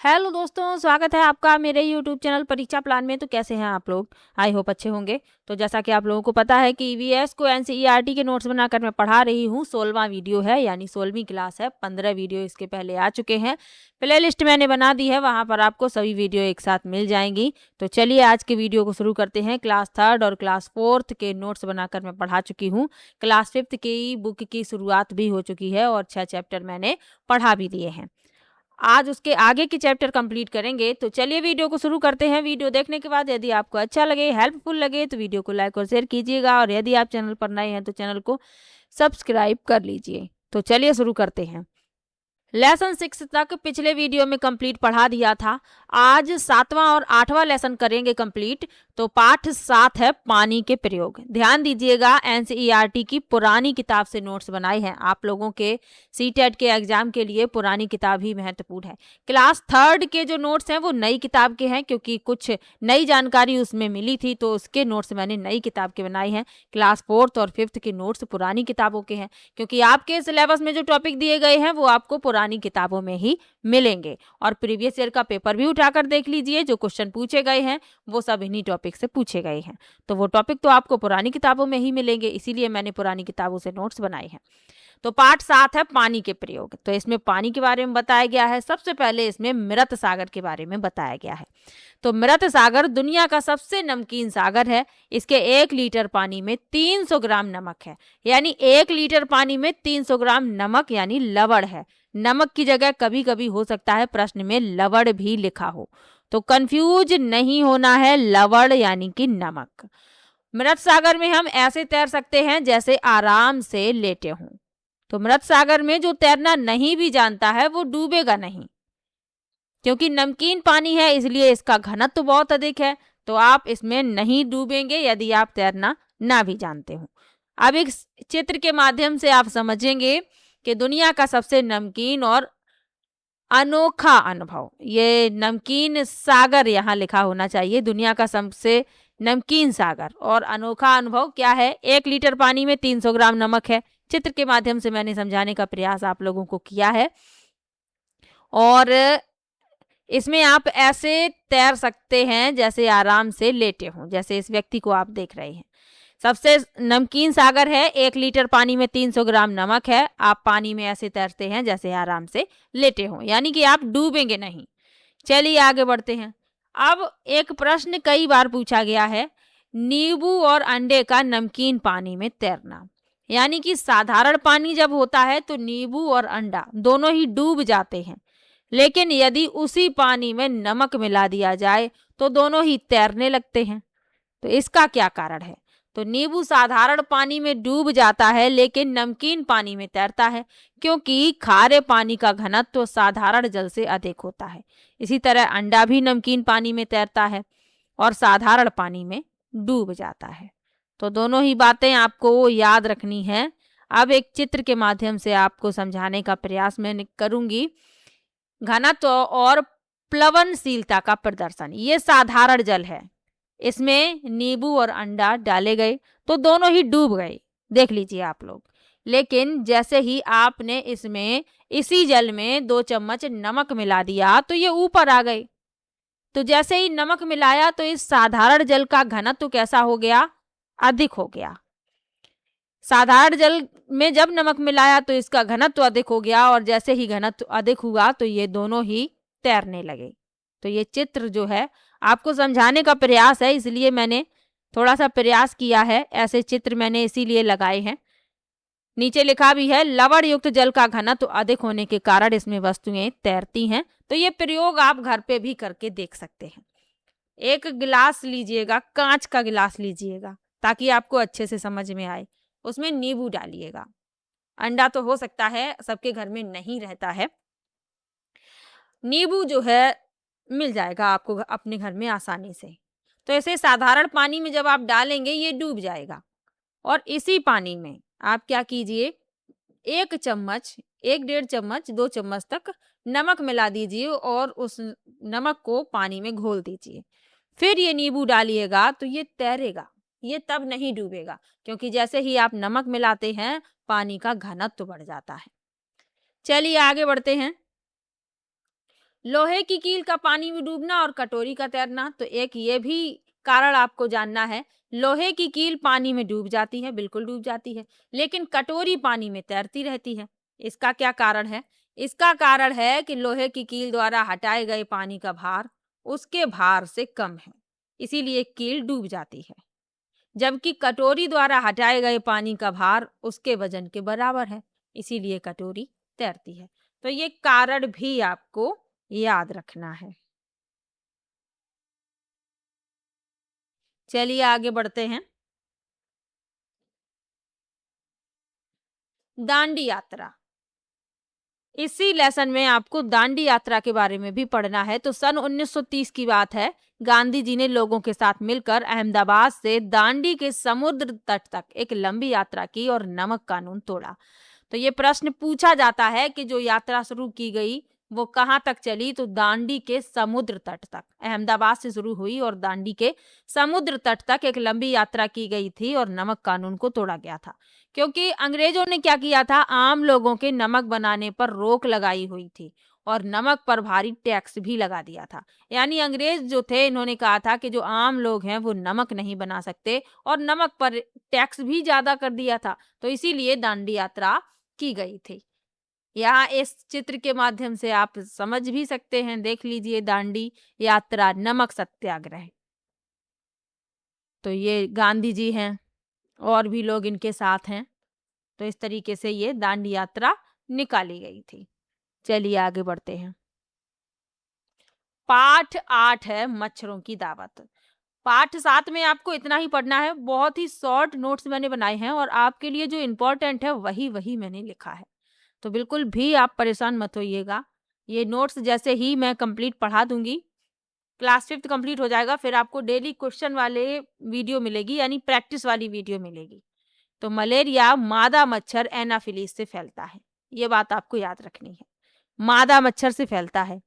Hello दोस्तों, स्वागत है आपका मेरे यूट्यूब चैनल परीक्षा प्लान में। तो कैसे हैं आप लोग? आई होप अच्छे होंगे। तो जैसा कि आप लोगों को पता है कि ईवीएस को एनसीईआरटी के नोट्स बनाकर मैं पढ़ा रही हूँ। 16वां वीडियो है, यानी 16वीं क्लास है। 15 वीडियो इसके पहले आ चुके हैं। प्ले लिस्ट मैंने बना दी है, वहाँ पर आपको सभी वीडियो एक साथ मिल जाएंगी। तो चलिए आज के वीडियो को शुरू करते हैं। क्लास 3rd और क्लास 4th के नोट्स बनाकर मैं पढ़ा चुकी हूँ। क्लास 5th की बुक की शुरुआत भी हो चुकी है और 6 चैप्टर मैंने पढ़ा भी दिए हैं। आज उसके आगे की चैप्टर कंप्लीट करेंगे। तो चलिए वीडियो को शुरू करते हैं। वीडियो देखने के बाद यदि आपको अच्छा लगे, हेल्पफुल लगे, तो वीडियो को लाइक और शेयर कीजिएगा, और यदि आप चैनल पर नए हैं तो चैनल को सब्सक्राइब कर लीजिए। तो चलिए शुरू करते हैं। लेसन 6 तक पिछले वीडियो में कंप्लीट पढ़ा दिया था। आज 7वां और 8वां लेसन करेंगे कंप्लीट। तो पाठ 7 है पानी के प्रयोग। ध्यान दीजिएगा, एनसीईआरटी की पुरानी किताब से नोट्स बनाए हैं। आप लोगों के सीटेट के एग्जाम के लिए पुरानी किताब ही महत्वपूर्ण है। क्लास 3rd के जो नोट्स हैं वो नई किताब के हैं, क्योंकि कुछ नई जानकारी उसमें मिली थी, तो उसके नोट्स मैंने नई किताब के बनाए हैं। क्लास 4th और 5th के नोट्स पुरानी किताबों के हैं, क्योंकि आपके सिलेबस में जो टॉपिक दिए गए हैं वो आपको पुरानी किताबों में ही मिलेंगे। और प्रीवियस ईयर का पेपर भी उठाकर देख लीजिए, जो क्वेश्चन पूछे गए हैं वो सब इन्हीं टॉपिक से पूछे गए हैं। तो वो टॉपिक तो आपको पुरानी किताबों में ही मिलेंगे, इसीलिए मैंने पुरानी किताबों से नोट्स बनाए हैं। तो पाठ 7 है पानी के प्रयोग। तो इसमें पानी के बारे में बताया गया है। सबसे पहले इसमें मृत सागर के बारे में बताया गया है। तो मृत सागर दुनिया का सबसे नमकीन सागर है। इसके 1 लीटर पानी में 300 ग्राम नमक है, यानी 1 लीटर पानी में 300 ग्राम नमक यानी लवण है। नमक की जगह कभी कभी हो सकता है प्रश्न में लवण भी लिखा हो, तो कंफ्यूज नहीं होना है, लवण यानी कि नमक। मृत सागर में हम ऐसे तैर सकते हैं जैसे आराम से लेटे हों। तो मृत सागर में जो तैरना नहीं भी जानता है वो डूबेगा नहीं, क्योंकि नमकीन पानी है, इसलिए इसका घनत्व तो बहुत अधिक है। तो आप इसमें नहीं डूबेंगे यदि आप तैरना ना भी जानते हो। अब एक चित्र के माध्यम से आप समझेंगे कि दुनिया का सबसे नमकीन और अनोखा अनुभव, ये नमकीन सागर यहाँ लिखा होना चाहिए। दुनिया का सबसे नमकीन सागर और अनोखा अनुभव क्या है? 1 लीटर पानी में 300 ग्राम नमक है। चित्र के माध्यम से मैंने समझाने का प्रयास आप लोगों को किया है। और इसमें आप ऐसे तैर सकते हैं जैसे आराम से लेटे हों, जैसे इस व्यक्ति को आप देख रहे हैं। सबसे नमकीन सागर है, 1 लीटर पानी में 300 ग्राम नमक है। आप पानी में ऐसे तैरते हैं जैसे आराम से लेटे हों, यानी कि आप डूबेंगे नहीं। चलिए आगे बढ़ते हैं। अब एक प्रश्न कई बार पूछा गया है, नींबू और अंडे का नमकीन पानी में तैरना। यानी कि साधारण पानी जब होता है तो नींबू और अंडा दोनों ही डूब जाते हैं, लेकिन यदि उसी पानी में नमक मिला दिया जाए तो दोनों ही तैरने लगते हैं। तो इसका क्या कारण है? तो नींबू साधारण पानी में डूब जाता है लेकिन नमकीन पानी में तैरता है, क्योंकि खारे पानी का घनत्व तो साधारण जल से अधिक होता है। इसी तरह अंडा भी नमकीन पानी में तैरता है और साधारण पानी में डूब जाता है। तो दोनों ही बातें आपको याद रखनी है। अब एक चित्र के माध्यम से आपको समझाने का प्रयास मैं करूंगी। घनत्व और प्लवनशीलता का प्रदर्शन, ये साधारण जल है। इसमें नींबू और अंडा डाले गए तो दोनों ही डूब गए, देख लीजिए आप लोग। लेकिन जैसे ही आपने इसमें इसी जल में 2 चम्मच नमक मिला दिया तो ये ऊपर आ गए। तो जैसे ही नमक मिलाया तो इस साधारण जल का घनत्व कैसा हो गया? अधिक हो गया। साधारण जल में जब नमक मिलाया तो इसका घनत्व अधिक हो गया, और जैसे ही घनत्व अधिक हुआ तो ये दोनों ही तैरने लगे। तो ये चित्र जो है आपको समझाने का प्रयास है, इसलिए मैंने थोड़ा सा प्रयास किया है। ऐसे चित्र मैंने इसीलिए लगाए हैं। नीचे लिखा भी है, लवण युक्त जल का घनत्व अधिक होने के कारण इसमें वस्तुएं तैरती हैं। तो ये प्रयोग आप घर पे भी करके देख सकते हैं। एक गिलास लीजिएगा, कांच का गिलास लीजिएगा ताकि आपको अच्छे से समझ में आए। उसमें नींबू डालिएगा। अंडा तो हो सकता है सबके घर में नहीं रहता है, नींबू जो है मिल जाएगा आपको अपने घर में आसानी से। तो ऐसे साधारण पानी में जब आप डालेंगे ये डूब जाएगा, और इसी पानी में आप क्या कीजिए, 1 चम्मच, 1 डेढ़ चम्मच, 2 चम्मच तक नमक मिला दीजिए और उस नमक को पानी में घोल दीजिए। फिर ये नींबू डालिएगा तो ये तैरेगा, ये तब नहीं डूबेगा, क्योंकि जैसे ही आप नमक मिलाते हैं पानी का घनत्व बढ़ जाता है। चलिए आगे बढ़ते हैं। लोहे की कील का पानी में डूबना और कटोरी का तैरना, तो एक ये भी कारण आपको जानना है। लोहे की कील पानी में डूब जाती है, बिल्कुल डूब जाती है, लेकिन कटोरी पानी में तैरती रहती है। इसका क्या कारण है? इसका कारण है कि लोहे की कील द्वारा हटाए गए पानी का भार उसके भार से कम है, इसीलिए कील डूब जाती है। जबकि कटोरी द्वारा हटाए गए पानी का भार उसके वजन के बराबर है, इसीलिए कटोरी तैरती है। तो ये कारण भी आपको याद रखना है। चलिए आगे बढ़ते हैं। दांडी यात्रा। इसी लेसन में आपको दांडी यात्रा के बारे में भी पढ़ना है। तो सन 1930 की बात है। गांधी जी ने लोगों के साथ मिलकर अहमदाबाद से दांडी के समुद्र तट तक एक लंबी यात्रा की और नमक कानून तोड़ा। तो ये प्रश्न पूछा जाता है कि जो यात्रा शुरू की गई वो कहाँ तक चली? तो दांडी के समुद्र तट तक। अहमदाबाद से शुरू हुई और दांडी के समुद्र तट तक एक लंबी यात्रा की गई थी और नमक कानून को तोड़ा गया था। क्योंकि अंग्रेजों ने क्या किया था, आम लोगों के नमक बनाने पर रोक लगाई हुई थी और नमक पर भारी टैक्स भी लगा दिया था। यानी अंग्रेज जो थे, इन्होंने कहा था कि जो आम लोग हैं वो नमक नहीं बना सकते और नमक पर टैक्स भी ज्यादा कर दिया था। तो इसीलिए दांडी यात्रा की गई थी। यहाँ इस चित्र के माध्यम से आप समझ भी सकते हैं, देख लीजिए, दांडी यात्रा, नमक सत्याग्रह। तो ये गांधी जी हैं और भी लोग इनके साथ हैं। तो इस तरीके से ये दांडी यात्रा निकाली गई थी। चलिए आगे बढ़ते हैं। पाठ 8 है मच्छरों की दावत। पाठ 7 में आपको इतना ही पढ़ना है। बहुत ही शॉर्ट नोट्स मैंने बनाए हैं और आपके लिए जो इम्पोर्टेंट है वही वही मैंने लिखा है। तो बिल्कुल भी आप परेशान मत होइएगा। ये नोट्स जैसे ही मैं कंप्लीट पढ़ा दूंगी, क्लास 5th कंप्लीट हो जाएगा, फिर आपको डेली क्वेश्चन वाले वीडियो मिलेगी, यानी प्रैक्टिस वाली वीडियो मिलेगी। तो मलेरिया मादा मच्छर एनाफिलीज से फैलता है, ये बात आपको याद रखनी है। मादा मच्छर से फैलता है।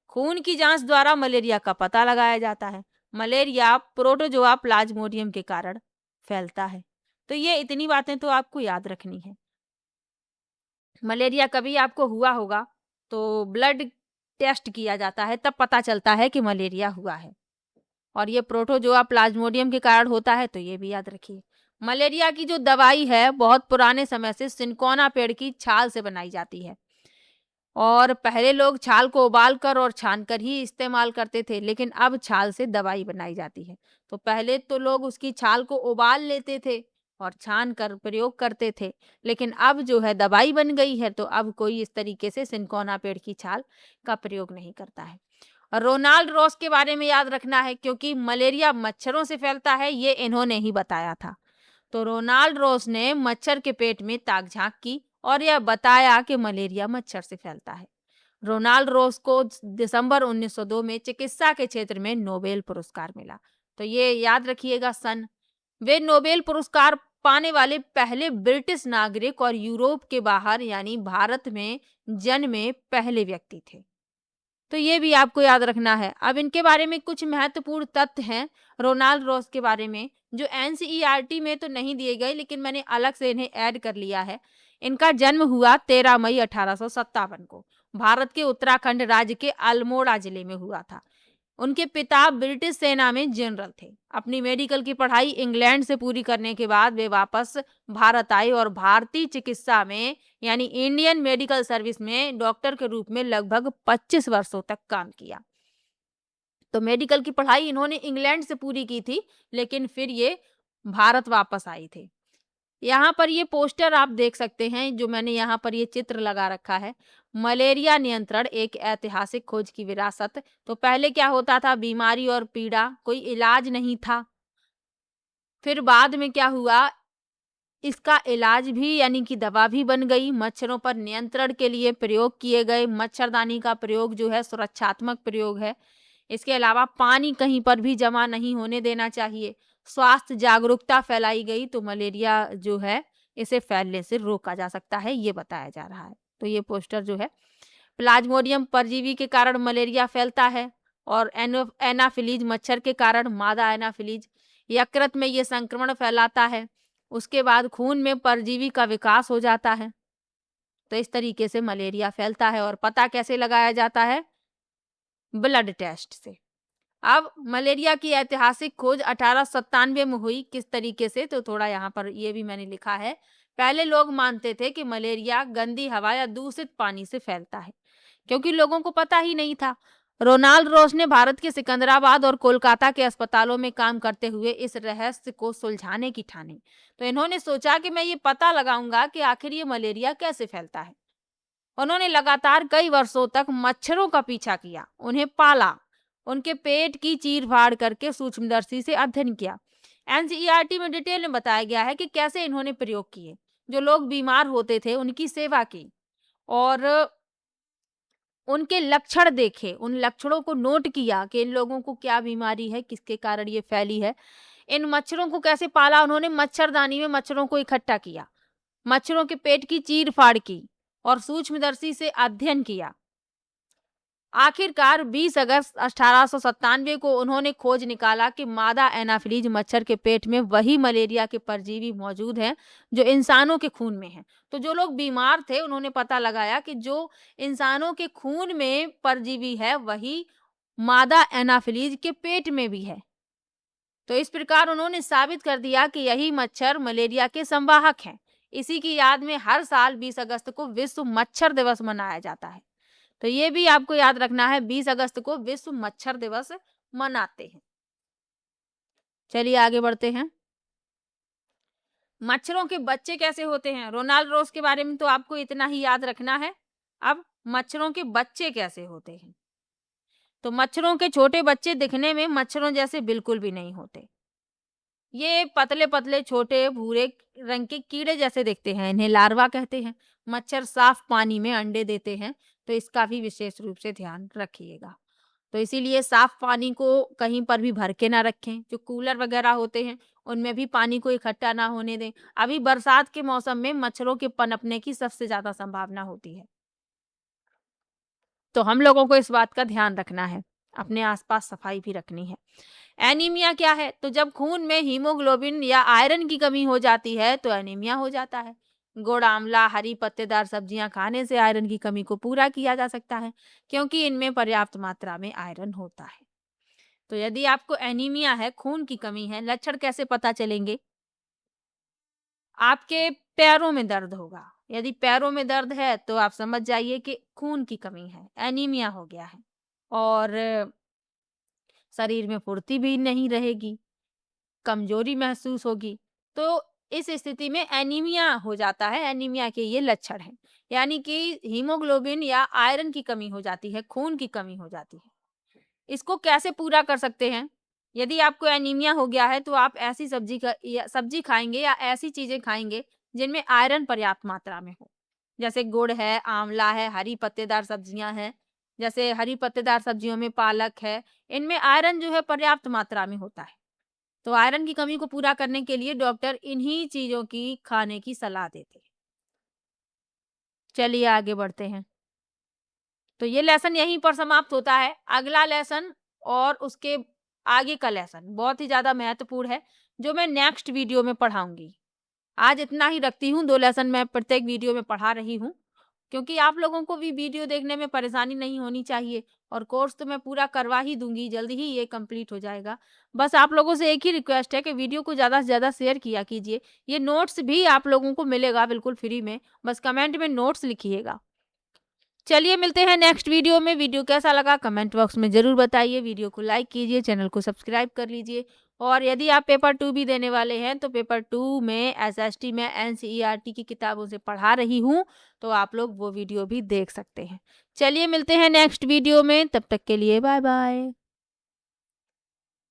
खून की जांच द्वारा मलेरिया का पता लगाया जाता है। मलेरिया प्रोटोजोआ प्लाज्मोडियम के कारण फैलता है। तो ये इतनी बातें तो आपको याद रखनी है। मलेरिया कभी आपको हुआ होगा तो ब्लड टेस्ट किया जाता है, तब पता चलता है कि मलेरिया हुआ है। और ये प्रोटोजोआ प्लाज्मोडियम के कारण होता है, तो ये भी याद रखिए। मलेरिया की जो दवाई है बहुत पुराने समय से सिनकोना पेड़ की छाल से बनाई जाती है और पहले लोग छाल को उबाल कर और छान कर ही इस्तेमाल करते थे, लेकिन अब छाल से दवाई बनाई जाती है। तो पहले तो लोग उसकी छाल को उबाल लेते थे और छान कर प्रयोग करते थे, लेकिन अब जो है दवाई बन गई है, तो अब कोई इस तरीके से सिनकोना पेड़ की छाल का प्रयोग नहीं करता है। और रोनाल्ड रॉस के बारे में याद रखना है, क्योंकि मलेरिया मच्छरों से फैलता है, ये इन्होंने ही बताया था। तो रोनाल्ड रॉस ने मच्छर के पेट में ताक झांक की और यह बताया कि मलेरिया मच्छर से फैलता है। रोनाल्ड रॉस को दिसंबर 1902 में चिकित्सा के क्षेत्र में नोबेल पुरस्कार मिला। तो ये याद रखिएगा सन। वे नोबेल पुरस्कार पाने वाले पहले ब्रिटिश नागरिक और यूरोप के बाहर यानी भारत में जन्मे पहले व्यक्ति थे। तो ये भी आपको याद रखना है। अब इनके बारे में कुछ महत्वपूर्ण तथ्य हैं रोनाल्ड रॉस के बारे में, जो एनसीईआरटी में तो नहीं दिए गए, लेकिन मैंने अलग से इन्हें ऐड कर लिया है। इनका जन्म हुआ 13 मई 1857 को भारत के उत्तराखंड राज्य के अल्मोड़ा जिले में हुआ था। उनके पिता ब्रिटिश सेना में जनरल थे। अपनी मेडिकल की पढ़ाई इंग्लैंड से पूरी करने के बाद वे वापस भारत आए और भारतीय चिकित्सा में यानी इंडियन मेडिकल सर्विस में डॉक्टर के रूप में लगभग 25 वर्षों तक काम किया। तो मेडिकल की पढ़ाई इन्होंने इंग्लैंड से पूरी की थी, लेकिन फिर ये भारत वापस आई थे। यहाँ पर ये पोस्टर आप देख सकते हैं, जो मैंने यहाँ पर ये चित्र लगा रखा है। मलेरिया नियंत्रण एक ऐतिहासिक खोज की विरासत। तो पहले क्या होता था, बीमारी और पीड़ा, कोई इलाज नहीं था। फिर बाद में क्या हुआ, इसका इलाज भी यानी कि दवा भी बन गई। मच्छरों पर नियंत्रण के लिए प्रयोग किए गए मच्छरदानी का प्रयोग जो है सुरक्षात्मक प्रयोग है। इसके अलावा पानी कहीं पर भी जमा नहीं होने देना चाहिए। स्वास्थ्य जागरूकता फैलाई गई, तो मलेरिया जो है इसे फैलने से रोका जा सकता है, ये बताया जा रहा है। तो ये पोस्टर जो है, प्लाज्मोडियम परजीवी के कारण मलेरिया फैलता है और एनाफिलीज मच्छर के कारण मादा एनाफिलीज यकृत में ये संक्रमण फैलाता है। उसके बाद खून में परजीवी का विकास हो जाता है। तो इस तरीके से मलेरिया फैलता है। और पता कैसे लगाया जाता है, ब्लड टेस्ट से। अब मलेरिया की ऐतिहासिक खोज 1897 में हुई। किस तरीके से, तो थोड़ा यहाँ पर ये भी मैंने लिखा है। पहले लोग मानते थे कि मलेरिया गंदी हवा या दूषित पानी से फैलता है, क्योंकि लोगों को पता ही नहीं था। रोनाल्ड रोस ने भारत के सिकंदराबाद और कोलकाता के अस्पतालों में काम करते हुए इस रहस्य को सुलझाने की ठानी। तो इन्होंने सोचा कि मैं ये पता लगाऊंगा कि आखिर ये मलेरिया कैसे फैलता है। उन्होंने लगातार कई वर्षों तक मच्छरों का पीछा किया, उन्हें पाला, उनके पेट की चीर-फाड़ करके सूक्ष्मदर्शी से अध्ययन किया। एनसीईआरटी में डिटेल में बताया गया है कि कैसे इन्होंने प्रयोग किए। जो लोग बीमार होते थे उनकी सेवा की और उनके लक्षण देखे, उन लक्षणों को नोट किया कि इन लोगों को क्या बीमारी है, किसके कारण ये फैली है। इन मच्छरों को कैसे पाला, उन्होंने मच्छरदानी में मच्छरों को इकट्ठा किया, मच्छरों के पेट की चीर-फाड़ की और सूक्ष्मदर्शी से अध्ययन किया। आखिरकार 20 अगस्त 1897 को उन्होंने खोज निकाला कि मादा एनाफिलीज मच्छर के पेट में वही मलेरिया के परजीवी मौजूद हैं जो इंसानों के खून में हैं। तो जो लोग बीमार थे उन्होंने पता लगाया कि जो इंसानों के खून में परजीवी है वही मादा एनाफिलीज के पेट में भी है। तो इस प्रकार उन्होंने साबित कर दिया कि यही मच्छर मलेरिया के संवाहक हैं। इसी की याद में हर साल 20 अगस्त को विश्व मच्छर दिवस मनाया जाता है। तो ये भी आपको याद रखना है, 20 अगस्त को विश्व मच्छर दिवस मनाते हैं। चलिए आगे बढ़ते हैं। मच्छरों के बच्चे कैसे होते हैं? रोनाल्ड रोस के बारे में तो आपको इतना ही याद रखना है। अब मच्छरों के बच्चे कैसे होते हैं? तो मच्छरों के छोटे बच्चे दिखने में मच्छरों जैसे बिल्कुल भी नहीं होते। ये पतले पतले छोटे भूरे रंग के कीड़े जैसे दिखते हैं, इन्हें लार्वा कहते हैं। मच्छर साफ पानी में अंडे देते हैं, तो इसका भी विशेष रूप से ध्यान रखिएगा। तो इसीलिए साफ पानी को कहीं पर भी भर के ना रखें। जो कूलर वगैरह होते हैं उनमें भी पानी को इकट्ठा ना होने दें। अभी बरसात के मौसम में मच्छरों के पनपने की सबसे ज्यादा संभावना होती है, तो हम लोगों को इस बात का ध्यान रखना है, अपने आसपास सफाई भी रखनी है। एनीमिया क्या है? तो जब खून में हीमोग्लोबिन या आयरन की कमी हो जाती है तो एनीमिया हो जाता है। गुड़, आंवला, हरी पत्तेदार सब्जियां खाने से आयरन की कमी को पूरा किया जा सकता है, क्योंकि इनमें पर्याप्त मात्रा में आयरन होता है। तो यदि आपको एनीमिया है, खून की कमी है, लक्षण कैसे पता चलेंगे? आपके पैरों में दर्द होगा। यदि पैरों में दर्द है तो आप समझ जाइए कि खून की कमी है, एनीमिया हो गया है। और शरीर में फुर्ती भी नहीं रहेगी, कमजोरी महसूस होगी। तो इस स्थिति में एनीमिया हो जाता है। एनीमिया के ये लक्षण हैं, यानी कि हीमोग्लोबिन या आयरन की कमी हो जाती है, खून की कमी हो जाती है। इसको कैसे पूरा कर सकते हैं? यदि आपको एनीमिया हो गया है तो आप ऐसी सब्जी खाएंगे या ऐसी चीजें खाएंगे जिनमें आयरन पर्याप्त मात्रा में हो। जैसे गुड़ है, आंवला है, हरी पत्तेदार सब्जियां हैं। जैसे हरी पत्तेदार सब्जियों में पालक है, इनमें आयरन जो है पर्याप्त मात्रा में होता है। तो आयरन की कमी को पूरा करने के लिए डॉक्टर इन्हीं चीजों की खाने की सलाह देते हैं। चलिए आगे बढ़ते हैं। तो ये लेसन यहीं पर समाप्त होता है। अगला लेसन और उसके आगे का लेसन बहुत ही ज्यादा महत्वपूर्ण है, जो मैं नेक्स्ट वीडियो में पढ़ाऊंगी। आज इतना ही रखती हूँ। 2 लेसन मैं प्रत्येक वीडियो में पढ़ा रही हूँ, क्योंकि आप लोगों को भी वीडियो देखने में परेशानी नहीं होनी चाहिए। और कोर्स तो मैं पूरा करवा ही दूंगी, जल्दी ही ये कंप्लीट हो जाएगा। बस आप लोगों से एक ही रिक्वेस्ट है कि वीडियो को ज़्यादा से ज़्यादा शेयर किया कीजिए। ये नोट्स भी आप लोगों को मिलेगा बिल्कुल फ्री में, बस कमेंट में नोट्स लिखिएगा। चलिए मिलते हैं नेक्स्ट वीडियो में। वीडियो कैसा लगा कमेंट बॉक्स में ज़रूर बताइए। वीडियो को लाइक कीजिए, चैनल को सब्सक्राइब कर लीजिए। और यदि आप पेपर 2 भी देने वाले हैं तो पेपर 2 में एसएसटी में एनसीईआरटी की किताबों से पढ़ा रही हूँ, तो आप लोग वो वीडियो भी देख सकते हैं। चलिए मिलते हैं नेक्स्ट वीडियो में, तब तक के लिए बाय बाय।